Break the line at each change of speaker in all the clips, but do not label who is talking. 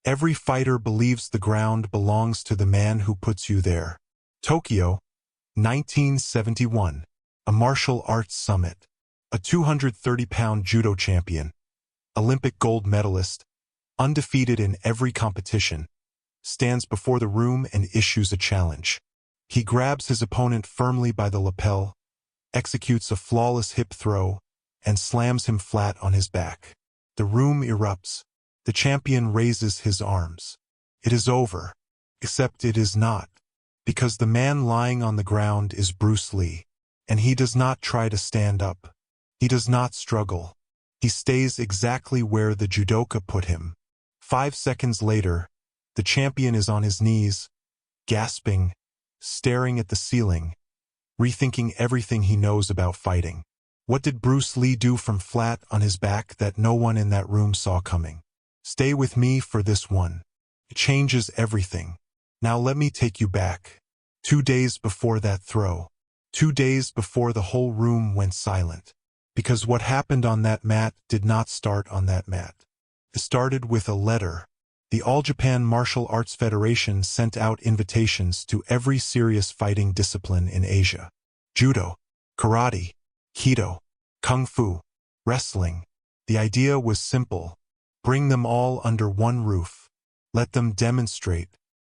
Every fighter believes the ground belongs to the man who puts you there. Tokyo, 1971. A martial arts summit. A 230-pound judo champion. Olympic gold medalist. Undefeated in every competition. Stands before the room and issues a challenge. He grabs his opponent firmly by the lapel, executes a flawless hip throw, and slams him flat on his back. The room erupts. The champion raises his arms. It is over. Except it is not. Because the man lying on the ground is Bruce Lee. And he does not try to stand up. He does not struggle. He stays exactly where the judoka put him. 5 seconds later, the champion is on his knees, gasping, staring at the ceiling, rethinking everything he knows about fighting. What did Bruce Lee do from flat on his back that no one in that room saw coming? Stay with me for this one. It changes everything. Now let me take you back. 2 days before that throw. 2 days before the whole room went silent. Because what happened on that mat did not start on that mat. It started with a letter. The All Japan Martial Arts Federation sent out invitations to every serious fighting discipline in Asia. Judo, karate, Kido, kung fu, wrestling. The idea was simple. Bring them all under one roof. Let them demonstrate.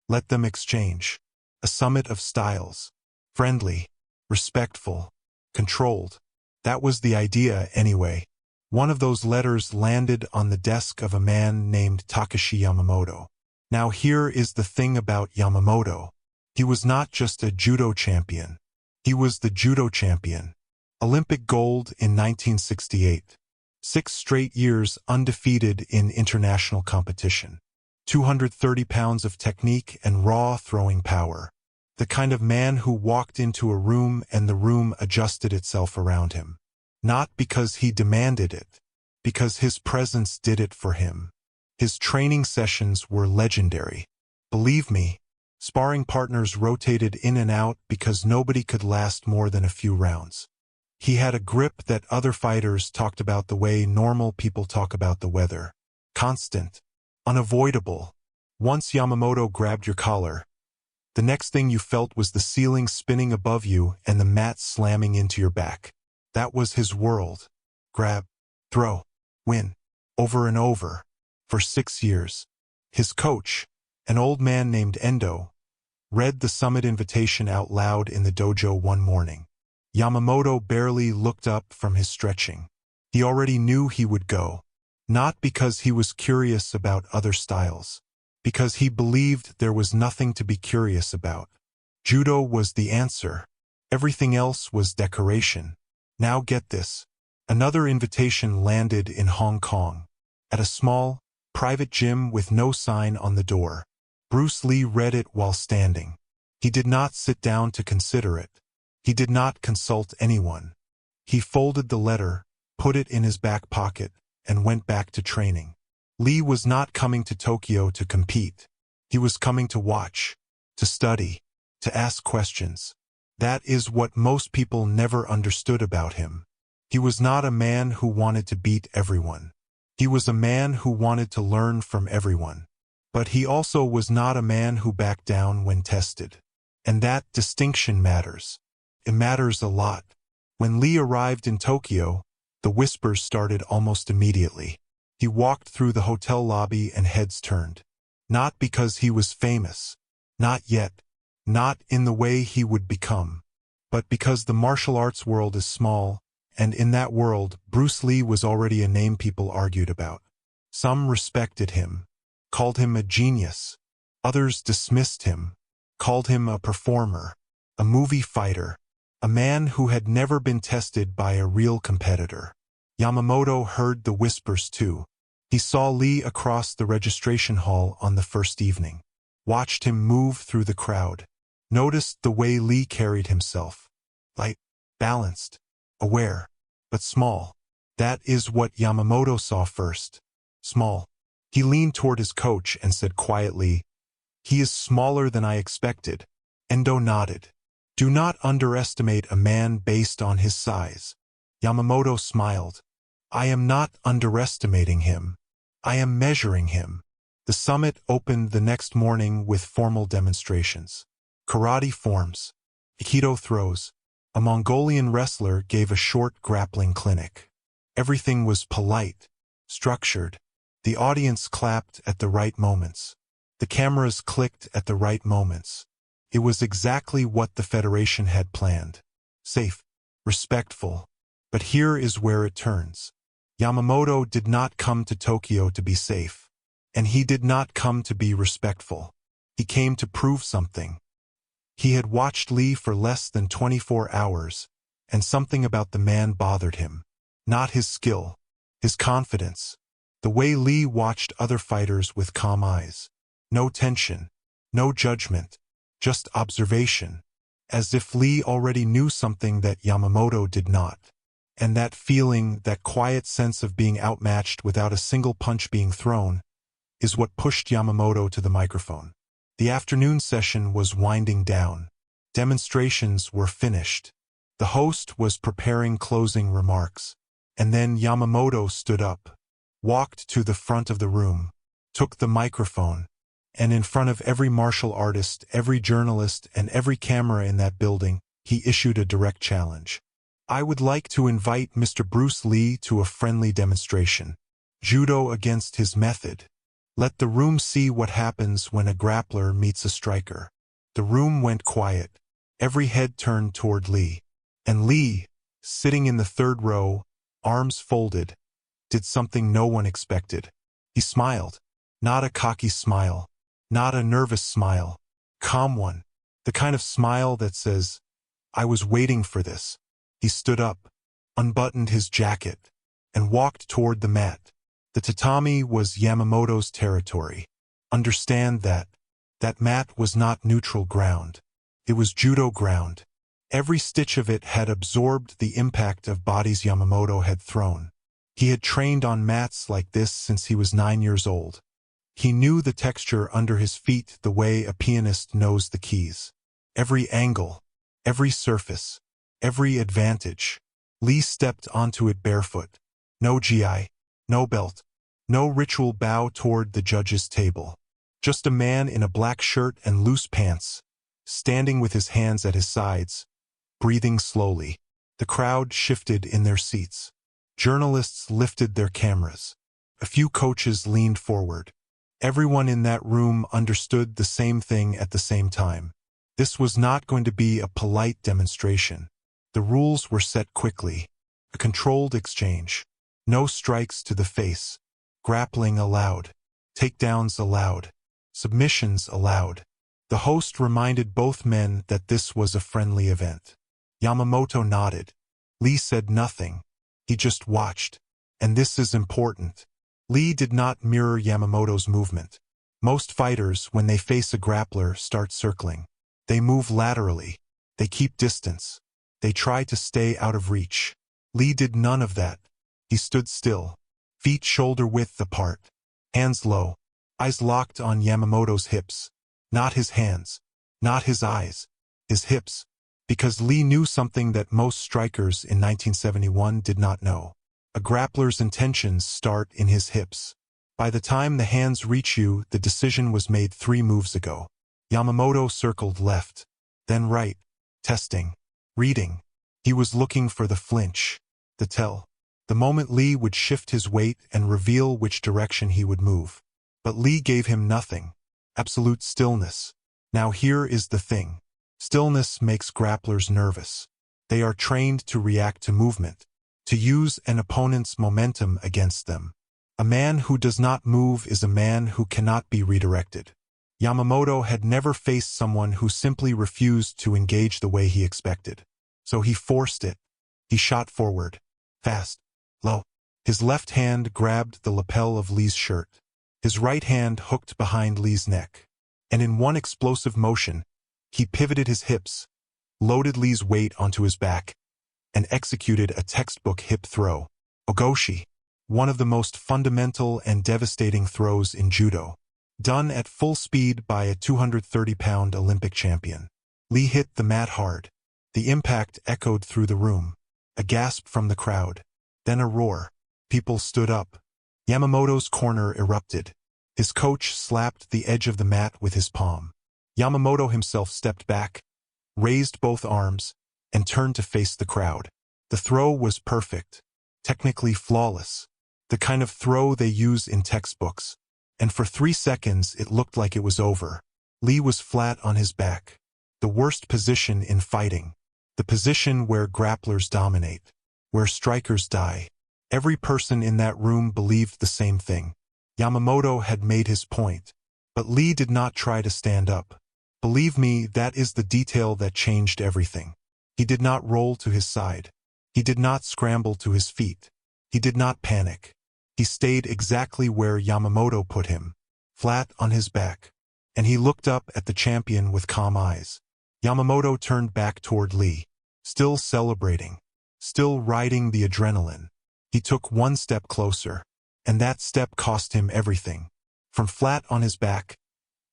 Let them exchange. A summit of styles. Friendly, respectful, controlled. That was the idea anyway. One of those letters landed on the desk of a man named Takashi Yamamoto. Now here is the thing about Yamamoto. He was not just a judo champion. He was the judo champion. Olympic gold in 1968. 6 straight years undefeated in international competition. 230 pounds of technique and raw throwing power. The kind of man who walked into a room and the room adjusted itself around him. Not because he demanded it, because his presence did it for him. His training sessions were legendary. Believe me, sparring partners rotated in and out because nobody could last more than a few rounds. He had a grip that other fighters talked about the way normal people talk about the weather. Constant. Unavoidable. Once Yamamoto grabbed your collar, the next thing you felt was the ceiling spinning above you and the mat slamming into your back. That was his world. Grab, throw, win. Over and over. For 6 years. His coach, an old man named Endo, read the summit invitation out loud in the dojo one morning. Yamamoto barely looked up from his stretching. He already knew he would go. Not because he was curious about other styles. Because he believed there was nothing to be curious about. Judo was the answer. Everything else was decoration. Now get this. Another invitation landed in Hong Kong. At a small, private gym with no sign on the door. Bruce Lee read it while standing. He did not sit down to consider it. He did not consult anyone. He folded the letter, put it in his back pocket, and went back to training. Lee was not coming to Tokyo to compete. He was coming to watch, to study, to ask questions. That is what most people never understood about him. He was not a man who wanted to beat everyone. He was a man who wanted to learn from everyone. But he also was not a man who backed down when tested. And that distinction matters. It matters a lot. When Lee arrived in Tokyo, the whispers started almost immediately. He walked through the hotel lobby and heads turned. Not because he was famous. Not yet. Not in the way he would become. But because the martial arts world is small, and in that world, Bruce Lee was already a name people argued about. Some respected him, called him a genius. Others dismissed him, called him a performer, a movie fighter, a man who had never been tested by a real competitor. Yamamoto heard the whispers too. He saw Lee across the registration hall on the first evening. Watched him move through the crowd. Noticed the way Lee carried himself. Light, balanced, aware, but small. That is what Yamamoto saw first. Small. He leaned toward his coach and said quietly, "He is smaller than I expected." Endo nodded. "Do not underestimate a man based on his size." Yamamoto smiled. "I am not underestimating him. I am measuring him." The The summit opened the next morning with formal demonstrations. Karate forms, Aikido throws. A Mongolian wrestler gave a short grappling clinic. Everything was polite, structured. The audience clapped at the right moments. The cameras clicked at the right moments. It was exactly what the Federation had planned. Safe, respectful. But here is where it turns. Yamamoto did not come to Tokyo to be safe. And he did not come to be respectful. He came to prove something. He had watched Lee for less than 24 hours, and something about the man bothered him. Not his skill, his confidence. The way Lee watched other fighters with calm eyes. No tension, no judgment, just observation. As if Lee already knew something that Yamamoto did not. And that feeling, that quiet sense of being outmatched without a single punch being thrown, is what pushed Yamamoto to the microphone. The afternoon session was winding down. Demonstrations were finished. The host was preparing closing remarks. And then Yamamoto stood up, walked to the front of the room, took the microphone, and in front of every martial artist, every journalist, and every camera in that building, he issued a direct challenge. I would like to invite Mr. Bruce Lee to a friendly demonstration. Judo against his method. Let the room see what happens when a grappler meets a striker. The room went quiet. Every head turned toward Lee. And Lee, sitting in the third row, arms folded, did something no one expected. He smiled. Not a cocky smile. Not a nervous smile. Calm one. The kind of smile that says, I was waiting for this. He stood up, unbuttoned his jacket, and walked toward the mat. The tatami was Yamamoto's territory. Understand that. That mat was not neutral ground. It was judo ground. Every stitch of it had absorbed the impact of bodies Yamamoto had thrown. He had trained on mats like this since he was 9 years old. He knew the texture under his feet the way a pianist knows the keys. Every angle, every surface, every advantage. Lee stepped onto it barefoot. No GI, no belt, no ritual bow toward the judge's table. Just a man in a black shirt and loose pants, standing with his hands at his sides, breathing slowly. The crowd shifted in their seats. Journalists lifted their cameras. A few coaches leaned forward. Everyone in that room understood the same thing at the same time. This was not going to be a polite demonstration. The rules were set quickly. A controlled exchange. No strikes to the face. Grappling allowed. Takedowns allowed. Submissions allowed. The host reminded both men that this was a friendly event. Yamamoto nodded. Lee said nothing. He just watched. And this is important. Lee did not mirror Yamamoto's movement. Most fighters, when they face a grappler, start circling. They move laterally. They keep distance. They try to stay out of reach. Lee did none of that. He stood still, feet shoulder-width apart, hands low, eyes locked on Yamamoto's hips. Not his hands, not his eyes, his hips. Because Lee knew something that most strikers in 1971 did not know. A grappler's intentions start in his hips. By the time the hands reach you, the decision was made 3 moves ago. Yamamoto circled left, then right, testing, reading. He was looking for the flinch, the tell. The moment Lee would shift his weight and reveal which direction he would move. But Lee gave him nothing. Absolute stillness. Now here is the thing. Stillness makes grapplers nervous. They are trained to react to movement, to use an opponent's momentum against them. A man who does not move is a man who cannot be redirected. Yamamoto had never faced someone who simply refused to engage the way he expected. So he forced it. He shot forward. Fast. Low. His left hand grabbed the lapel of Lee's shirt. His right hand hooked behind Lee's neck. And in one explosive motion, he pivoted his hips, loaded Lee's weight onto his back, and executed a textbook hip throw. Ogoshi, one of the most fundamental and devastating throws in judo. Done at full speed by a 230-pound Olympic champion. Lee hit the mat hard. The impact echoed through the room. A gasp from the crowd. Then a roar. People stood up. Yamamoto's corner erupted. His coach slapped the edge of the mat with his palm. Yamamoto himself stepped back, raised both arms, and turned to face the crowd. The throw was perfect, technically flawless, the kind of throw they use in textbooks. And for 3 seconds it looked like it was over. Lee was flat on his back. The worst position in fighting. The position where grapplers dominate, where strikers die. Every person in that room believed the same thing. Yamamoto had made his point, but Lee did not try to stand up. Believe me, that is the detail that changed everything. He did not roll to his side. He did not scramble to his feet. He did not panic. He stayed exactly where Yamamoto put him, flat on his back. And he looked up at the champion with calm eyes. Yamamoto turned back toward Lee, still celebrating, still riding the adrenaline. He took one step closer, and that step cost him everything. From flat on his back,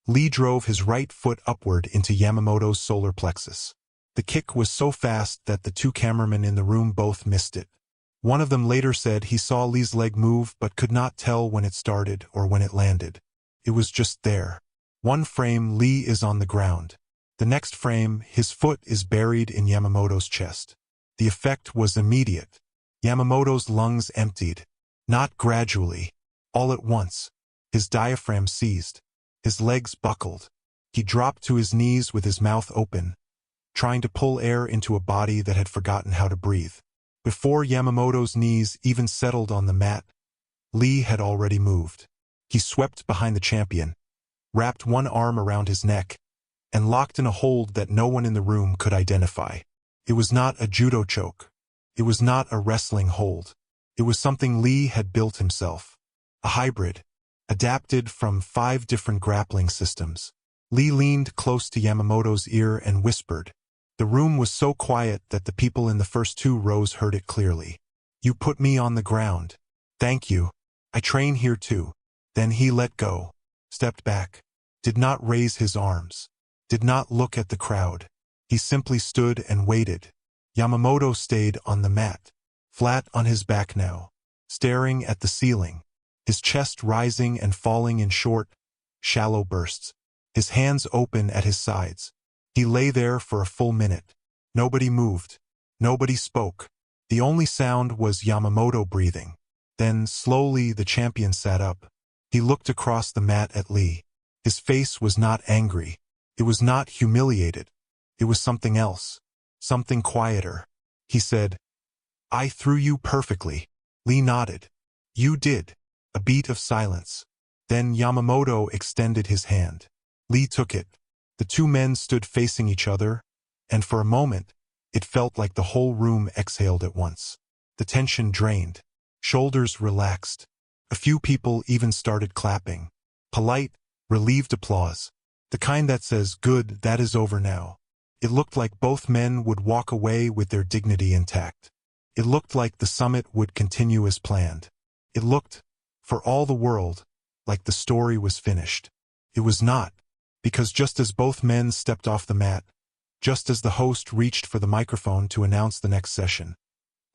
Lee drove his right foot upward into Yamamoto's solar plexus. The kick was so fast that the 2 cameramen in the room both missed it. One of them later said he saw Lee's leg move but could not tell when it started or when it landed. It was just there. One frame, Lee is on the ground. The next frame, his foot is buried in Yamamoto's chest. The effect was immediate. Yamamoto's lungs emptied. Not gradually. All at once. His diaphragm seized. His legs buckled. He dropped to his knees with his mouth open, trying to pull air into a body that had forgotten how to breathe. Before Yamamoto's knees even settled on the mat, Lee had already moved. He swept behind the champion, wrapped one arm around his neck, and locked in a hold that no one in the room could identify. It was not a judo choke. It was not a wrestling hold. It was something Lee had built himself. A hybrid, adapted from 5 different grappling systems. Lee leaned close to Yamamoto's ear and whispered. The room was so quiet that the people in the first 2 rows heard it clearly. "You put me on the ground. Thank you. I train here too." Then he let go, stepped back, did not raise his arms, did not look at the crowd. He simply stood and waited. Yamamoto stayed on the mat, flat on his back now, staring at the ceiling, his chest rising and falling in short, shallow bursts, his hands open at his sides. He lay there for a full minute. Nobody moved. Nobody spoke. The only sound was Yamamoto breathing. Then, slowly, the champion sat up. He looked across the mat at Lee. His face was not angry. It was not humiliated. It was something else. Something quieter. He said, "I threw you perfectly." Lee nodded. "You did." A beat of silence. Then Yamamoto extended his hand. Lee took it. The 2 men stood facing each other, and for a moment, it felt like the whole room exhaled at once. The tension drained. Shoulders relaxed. A few people even started clapping. Polite, relieved applause. The kind that says, "Good, that is over now." It looked like both men would walk away with their dignity intact. It looked like the summit would continue as planned. It looked, for all the world, like the story was finished. It was not. Because just as both men stepped off the mat, just as the host reached for the microphone to announce the next session,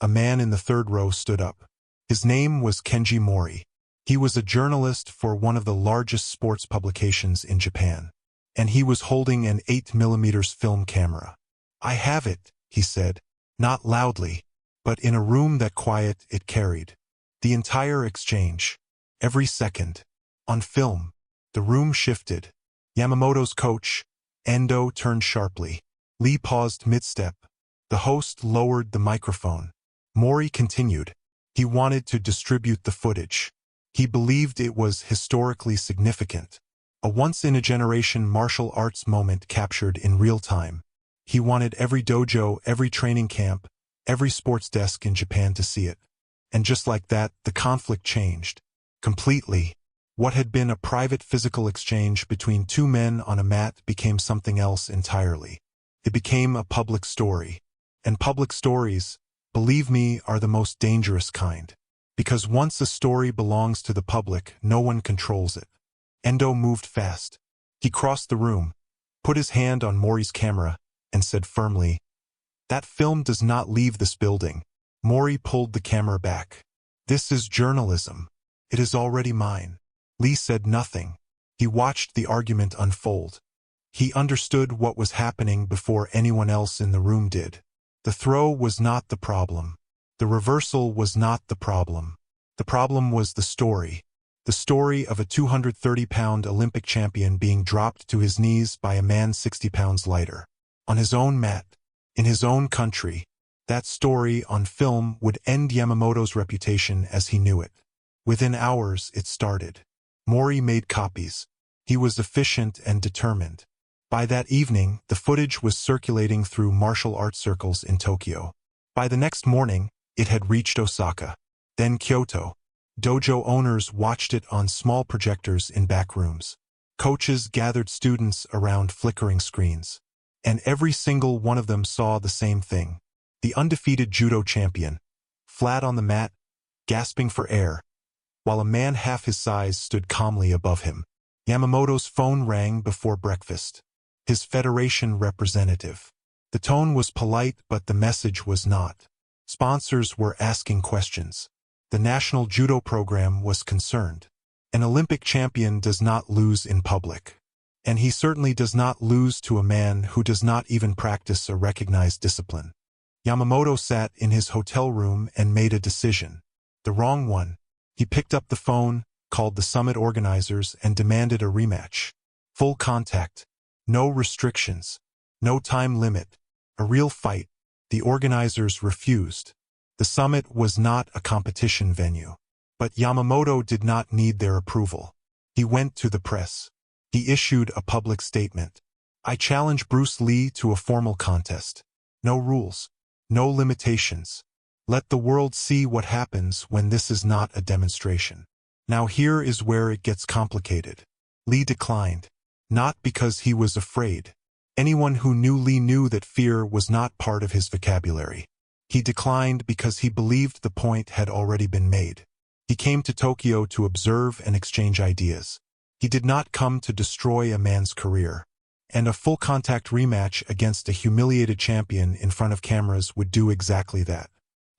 a man in the 3rd row stood up. His name was Kenji Mori. He was a journalist for one of the largest sports publications in Japan, and he was holding an 8mm film camera. "I have it," he said, not loudly, but in a room that quiet it carried. The entire exchange, every second, on film. The room shifted. Yamamoto's coach, Endo, turned sharply. Lee paused mid-step. The host lowered the microphone. Mori continued. He wanted to distribute the footage. He believed it was historically significant. A once-in-a-generation martial arts moment captured in real time. He wanted every dojo, every training camp, every sports desk in Japan to see it. And just like that, the conflict changed. Completely. What had been a private physical exchange between 2 men on a mat became something else entirely. It became a public story. And public stories, believe me, are the most dangerous kind. Because once a story belongs to the public, no one controls it. Endo moved fast. He crossed the room, put his hand on Mori's camera, and said firmly, "That film does not leave this building." Mori pulled the camera back. "This is journalism. It is already mine." Lee said nothing. He watched the argument unfold. He understood what was happening before anyone else in the room did. The throw was not the problem. The reversal was not the problem. The problem was the story. The story of a 230-pound Olympic champion being dropped to his knees by a man 60 pounds lighter. On his own mat, in his own country. That story on film would end Yamamoto's reputation as he knew it. Within hours, it started. Mori made copies. He was efficient and determined. By that evening, the footage was circulating through martial arts circles in Tokyo. By the next morning, it had reached Osaka. Then Kyoto. Dojo owners watched it on small projectors in back rooms. Coaches gathered students around flickering screens. And every single one of them saw the same thing. The undefeated judo champion, flat on the mat, gasping for air, while a man half his size stood calmly above him. Yamamoto's phone rang before breakfast. His federation representative. The tone was polite, but the message was not. Sponsors were asking questions. The national judo program was concerned. An Olympic champion does not lose in public. And he certainly does not lose to a man who does not even practice a recognized discipline. Yamamoto sat in his hotel room and made a decision. The wrong one. He picked up the phone, called the summit organizers, and demanded a rematch. Full contact. No restrictions. No time limit. A real fight. The organizers refused. The summit was not a competition venue. But Yamamoto did not need their approval. He went to the press. He issued a public statement. I challenge Bruce Lee to a formal contest. No rules. No limitations. Let the world see what happens when this is not a demonstration. Now here is where it gets complicated. Lee declined. Not because he was afraid. Anyone who knew Lee knew that fear was not part of his vocabulary. He declined because he believed the point had already been made. He came to Tokyo to observe and exchange ideas. He did not come to destroy a man's career. And a full-contact rematch against a humiliated champion in front of cameras would do exactly that.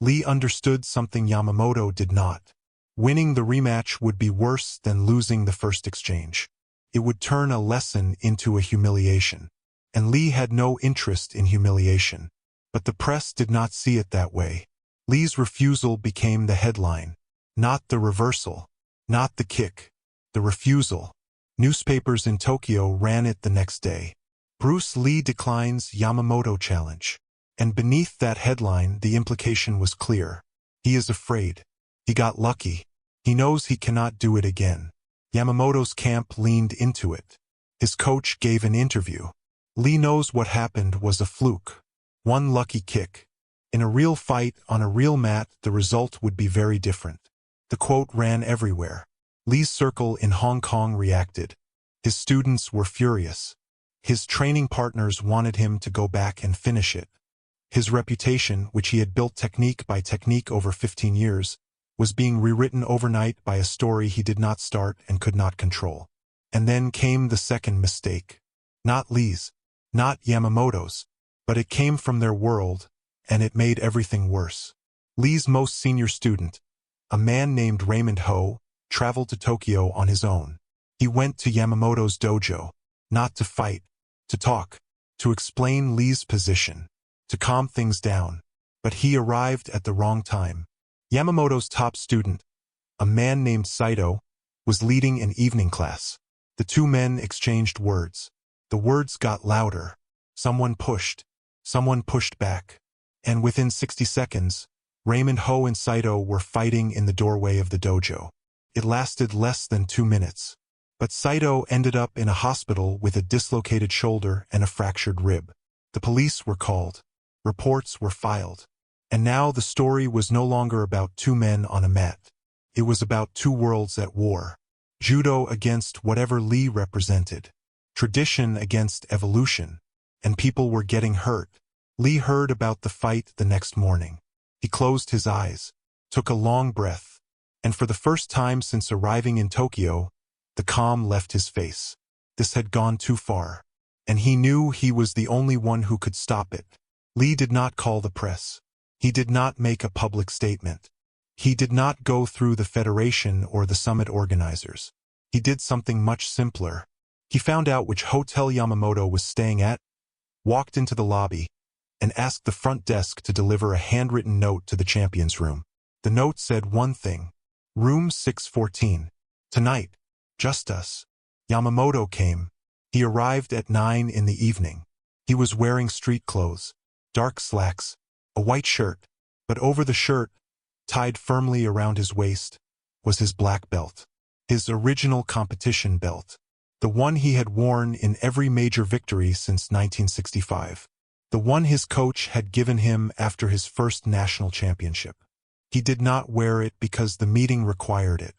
Lee understood something Yamamoto did not. Winning the rematch would be worse than losing the first exchange. It would turn a lesson into a humiliation. And Lee had no interest in humiliation. But the press did not see it that way. Lee's refusal became the headline. Not the reversal. Not the kick. The refusal. Newspapers in Tokyo ran it the next day. Bruce Lee declines Yamamoto challenge. And beneath that headline, the implication was clear. He is afraid. He got lucky. He knows he cannot do it again. Yamamoto's camp leaned into it. His coach gave an interview. Lee knows what happened was a fluke. One lucky kick. In a real fight on a real mat, the result would be very different. The quote ran everywhere. Lee's circle in Hong Kong reacted. His students were furious. His training partners wanted him to go back and finish it. His reputation, which he had built technique by technique over 15 years, was being rewritten overnight by a story he did not start and could not control. And then came the second mistake. Not Lee's, not Yamamoto's, but it came from their world, and it made everything worse. Lee's most senior student, a man named Raymond Ho, traveled to Tokyo on his own. He went to Yamamoto's dojo, not to fight, to talk, to explain Lee's position, to calm things down. But he arrived at the wrong time. Yamamoto's top student, a man named Saito, was leading an evening class. The two men exchanged words. The words got louder. Someone pushed back. And within 60 seconds, Raymond Ho and Saito were fighting in the doorway of the dojo. It lasted less than 2 minutes. But Saito ended up in a hospital with a dislocated shoulder and a fractured rib. The police were called. Reports were filed. And now the story was no longer about two men on a mat. It was about two worlds at war. Judo against whatever Lee represented. Tradition against evolution. And people were getting hurt. Lee heard about the fight the next morning. He closed his eyes, took a long breath, and for the first time since arriving in Tokyo, the calm left his face. This had gone too far, and he knew he was the only one who could stop it. Lee did not call the press. He did not make a public statement. He did not go through the federation or the summit organizers. He did something much simpler. He found out which hotel Yamamoto was staying at, walked into the lobby, and asked the front desk to deliver a handwritten note to the champion's room. The note said one thing: Room 614. Tonight. Just us. Yamamoto came. He arrived at 9 in the evening. He was wearing street clothes, dark slacks, a white shirt, but over the shirt, tied firmly around his waist, was his black belt. His original competition belt. The one he had worn in every major victory since 1965. The one his coach had given him after his first national championship. He did not wear it because the meeting required it.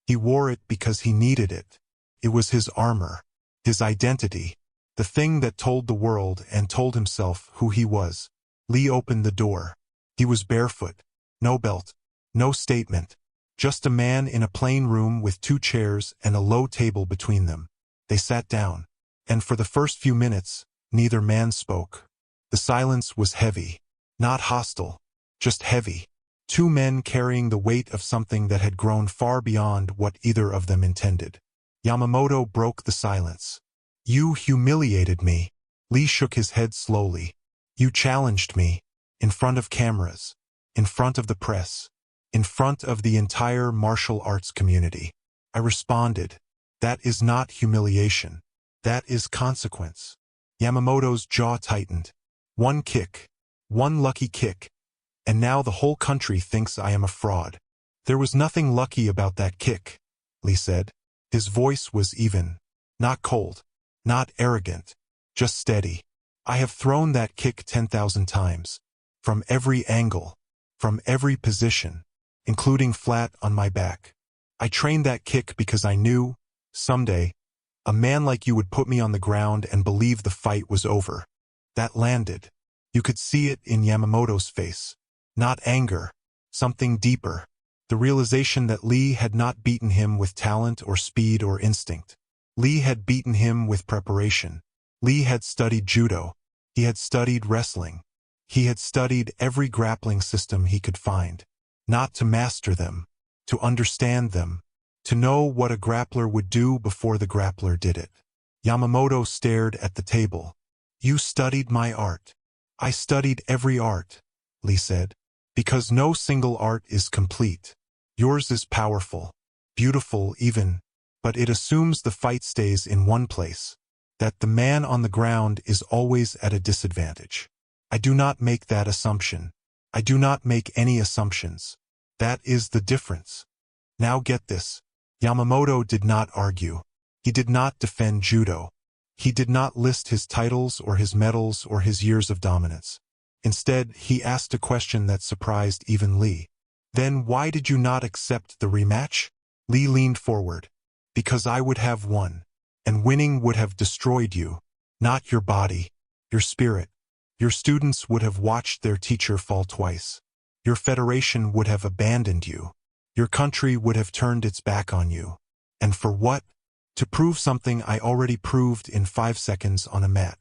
He wore it because he needed it. It was his armor, his identity, the thing that told the world and told himself who he was. Lee opened the door. He was barefoot, no belt, no statement, just a man in a plain room with 2 chairs and a low table between them. They sat down, and for the first few minutes, neither man spoke. The silence was heavy, not hostile, just heavy. 2 men carrying the weight of something that had grown far beyond what either of them intended. Yamamoto broke the silence. You humiliated me. Lee shook his head slowly. You challenged me, in front of cameras, in front of the press, in front of the entire martial arts community. I responded. That is not humiliation. That is consequence. Yamamoto's jaw tightened. One kick, one lucky kick, and now the whole country thinks I am a fraud. There was nothing lucky about that kick, Lee said. His voice was even, not cold, not arrogant, just steady. I have thrown that kick 10,000 times, from every angle, from every position, including flat on my back. I trained that kick because I knew, someday, a man like you would put me on the ground and believe the fight was over. That landed. You could see it in Yamamoto's face. Not anger, something deeper. The realization that Lee had not beaten him with talent or speed or instinct. Lee had beaten him with preparation. Lee had studied judo. He had studied wrestling. He had studied every grappling system he could find. Not to master them, to understand them, to know what a grappler would do before the grappler did it. Yamamoto stared at the table. You studied my art. I studied every art, Lee said, because no single art is complete. Yours is powerful, beautiful even, but it assumes the fight stays in one place, that the man on the ground is always at a disadvantage. I do not make that assumption. I do not make any assumptions. That is the difference. Now get this. Yamamoto did not argue. He did not defend judo. He did not list his titles or his medals or his years of dominance. Instead, he asked a question that surprised even Lee. Then why did you not accept the rematch? Lee leaned forward. Because I would have won, and winning would have destroyed you, not your body, your spirit. Your students would have watched their teacher fall twice. Your federation would have abandoned you. Your country would have turned its back on you. And for what? To prove something I already proved in 5 seconds on a mat.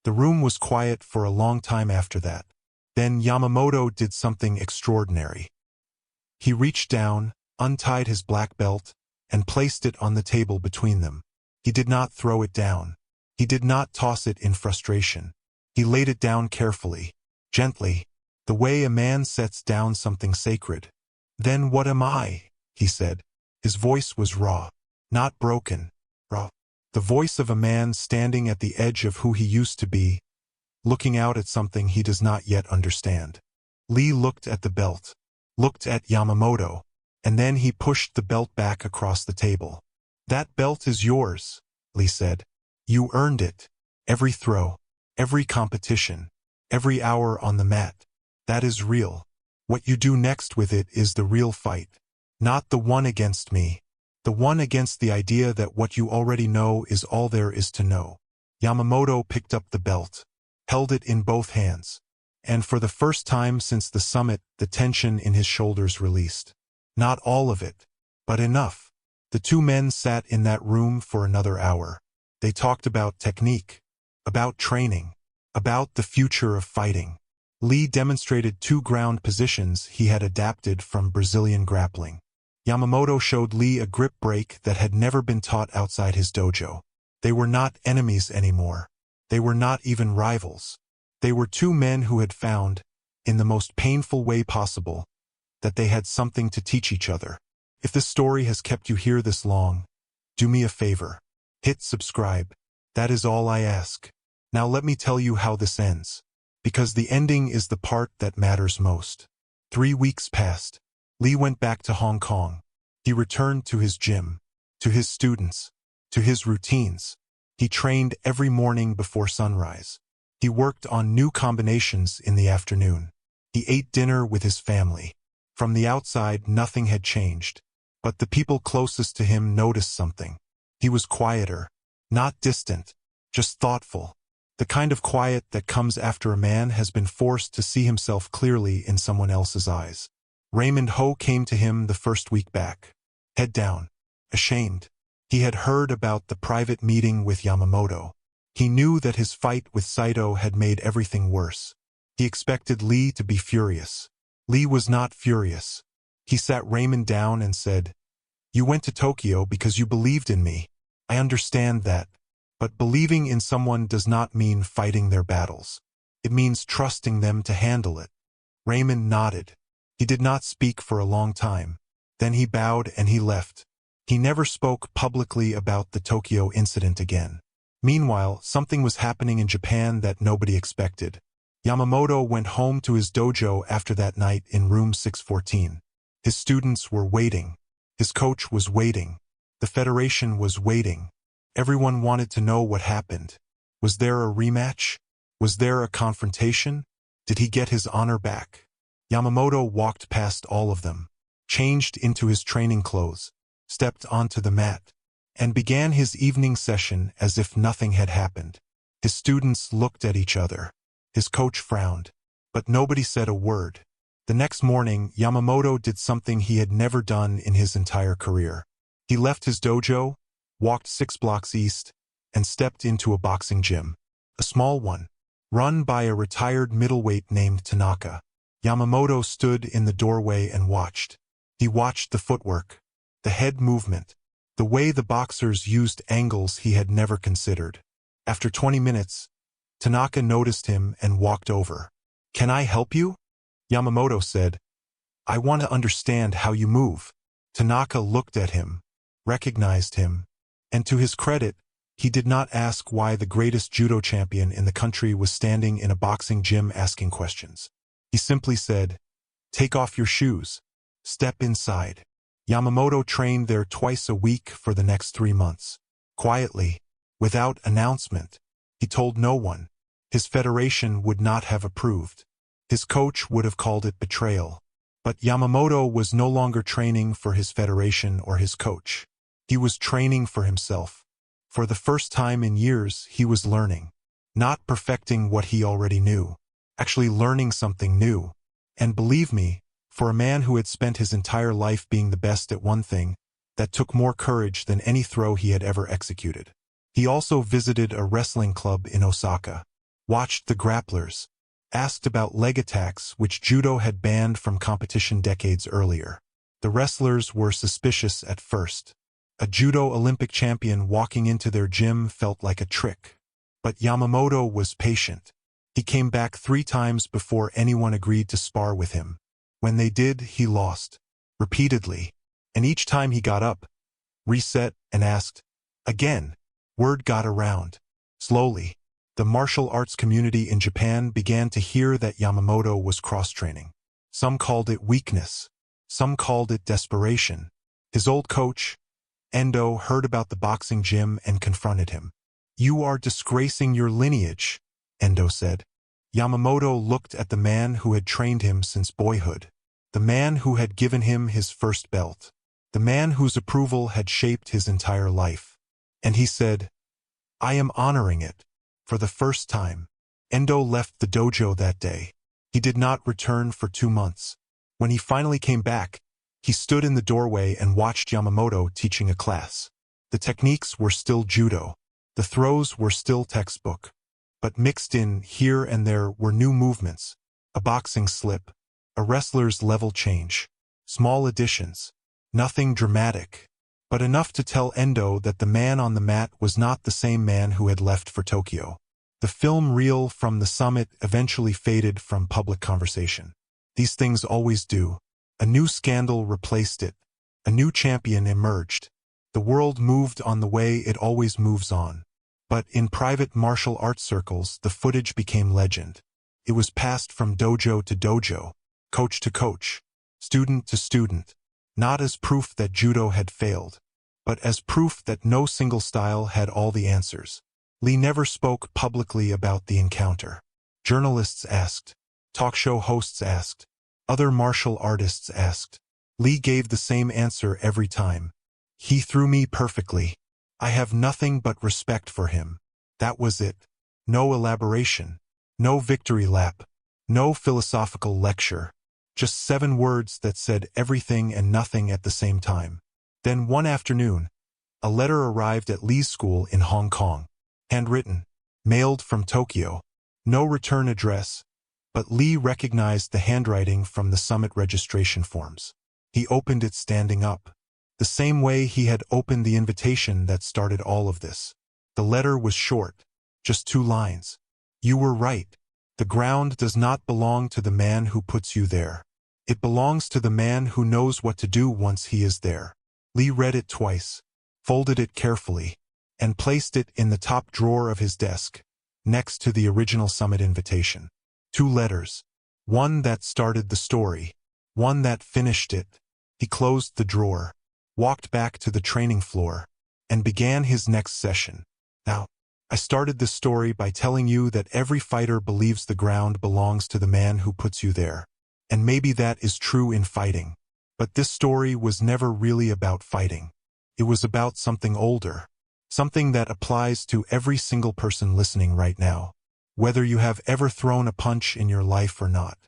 The room was quiet for a long time after that. Then Yamamoto did something extraordinary. He reached down, untied his black belt, and placed it on the table between them. He did not throw it down. He did not toss it in frustration. He laid it down carefully, gently, the way a man sets down something sacred. Then what am I? He said. His voice was raw, not broken, raw. The voice of a man standing at the edge of who he used to be, looking out at something he does not yet understand. Lee looked at the belt, looked at Yamamoto, and then he pushed the belt back across the table. That belt is yours, Lee said. You earned it. Every throw, every competition, every hour on the mat. That is real. What you do next with it is the real fight. Not the one against me. The one against the idea that what you already know is all there is to know. Yamamoto picked up the belt, held it in both hands, and for the first time since the summit, the tension in his shoulders released. Not all of it, but enough. The 2 men sat in that room for another hour. They talked about technique, about training, about the future of fighting. Lee demonstrated 2 ground positions he had adapted from Brazilian grappling. Yamamoto showed Lee a grip break that had never been taught outside his dojo. They were not enemies anymore. They were not even rivals. They were two men who had found, in the most painful way possible, that they had something to teach each other. If this story has kept you here this long, do me a favor. Hit subscribe. That is all I ask. Now let me tell you how this ends. Because the ending is the part that matters most. 3 weeks passed. Lee went back to Hong Kong. He returned to his gym, to his students, to his routines. He trained every morning before sunrise. He worked on new combinations in the afternoon. He ate dinner with his family. From the outside, nothing had changed. But the people closest to him noticed something. He was quieter, not distant, just thoughtful. The kind of quiet that comes after a man has been forced to see himself clearly in someone else's eyes. Raymond Ho came to him the first week back. Head down, ashamed. He had heard about the private meeting with Yamamoto. He knew that his fight with Saito had made everything worse. He expected Lee to be furious. Lee was not furious. He sat Raymond down and said, "You went to Tokyo because you believed in me. I understand that. But believing in someone does not mean fighting their battles. It means trusting them to handle it." Raymond nodded. He did not speak for a long time. Then he bowed and he left. He never spoke publicly about the Tokyo incident again. Meanwhile, something was happening in Japan that nobody expected. Yamamoto went home to his dojo after that night in room 614. His students were waiting. His coach was waiting. The federation was waiting. Everyone wanted to know what happened. Was there a rematch? Was there a confrontation? Did he get his honor back? Yamamoto walked past all of them, changed into his training clothes, stepped onto the mat, and began his evening session as if nothing had happened. His students looked at each other. His coach frowned, but nobody said a word. The next morning, Yamamoto did something he had never done in his entire career. He left his dojo, walked 6 blocks east, and stepped into a boxing gym. A small one, run by a retired middleweight named Tanaka. Yamamoto stood in the doorway and watched. He watched the footwork, the head movement, the way the boxers used angles he had never considered. After 20 minutes, Tanaka noticed him and walked over. "Can I help you?" Yamamoto said, "I want to understand how you move." Tanaka looked at him, recognized him, and to his credit, he did not ask why the greatest judo champion in the country was standing in a boxing gym asking questions. He simply said, "Take off your shoes. Step inside." Yamamoto trained there twice a week for the next 3 months. Quietly, without announcement. He told no one. His federation would not have approved. His coach would have called it betrayal. But Yamamoto was no longer training for his federation or his coach. He was training for himself. For the first time in years, he was learning. Not perfecting what he already knew. Actually learning something new. And believe me, for a man who had spent his entire life being the best at one thing, that took more courage than any throw he had ever executed. He also visited a wrestling club in Osaka, watched the grapplers, asked about leg attacks which judo had banned from competition decades earlier. The wrestlers were suspicious at first. A judo Olympic champion walking into their gym felt like a trick. But Yamamoto was patient. He came back 3 times before anyone agreed to spar with him. When they did, he lost. Repeatedly. And each time he got up, reset, and asked, again. Word got around. Slowly, the martial arts community in Japan began to hear that Yamamoto was cross-training. Some called it weakness. Some called it desperation. His old coach, Endo, heard about the boxing gym and confronted him. "You are disgracing your lineage," Endo said. Yamamoto looked at the man who had trained him since boyhood. The man who had given him his first belt. The man whose approval had shaped his entire life. And he said, "I am honoring it." For the first time, Endo left the dojo that day. He did not return for 2 months. When he finally came back, he stood in the doorway and watched Yamamoto teaching a class. The techniques were still judo. The throws were still textbook. But mixed in, here and there, were new movements. A boxing slip. A wrestler's level change. Small additions. Nothing dramatic, but enough to tell Endo that the man on the mat was not the same man who had left for Tokyo. The film reel from the summit eventually faded from public conversation. These things always do. A new scandal replaced it. A new champion emerged. The world moved on the way it always moves on. But in private martial arts circles, the footage became legend. It was passed from dojo to dojo, coach to coach, student to student, not as proof that judo had failed, but as proof that no single style had all the answers. Lee never spoke publicly about the encounter. Journalists asked. Talk show hosts asked. Other martial artists asked. Lee gave the same answer every time. He threw me perfectly. I have nothing but respect for him. That was it. No elaboration. No victory lap. No philosophical lecture. Just 7 words that said everything and nothing at the same time. Then one afternoon, a letter arrived at Lee's school in Hong Kong. Handwritten. Mailed from Tokyo. No return address. But Lee recognized the handwriting from the summit registration forms. He opened it standing up. The same way he had opened the invitation that started all of this. The letter was short. Just 2 lines. You were right. The ground does not belong to the man who puts you there. It belongs to the man who knows what to do once he is there. Lee read it twice, folded it carefully, and placed it in the top drawer of his desk, next to the original summit invitation. 2 letters. One that started the story, one that finished it. He closed the drawer, walked back to the training floor, and began his next session. Now, I started this story by telling you that every fighter believes the ground belongs to the man who puts you there. And maybe that is true in fighting. But this story was never really about fighting. It was about something older. Something that applies to every single person listening right now. Whether you have ever thrown a punch in your life or not.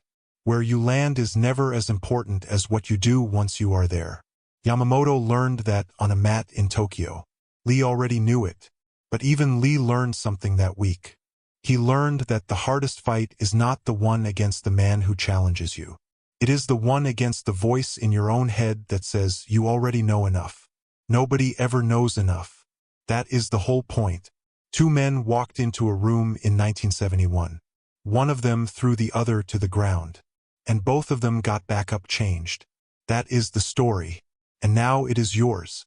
Where you land is never as important as what you do once you are there. Yamamoto learned that on a mat in Tokyo. Lee already knew it. But even Lee learned something that week. He learned that the hardest fight is not the one against the man who challenges you. It is the one against the voice in your own head that says you already know enough. Nobody ever knows enough. That is the whole point. 2 men walked into a room in 1971. One of them threw the other to the ground. And both of them got back up changed. That is the story. And now it is yours.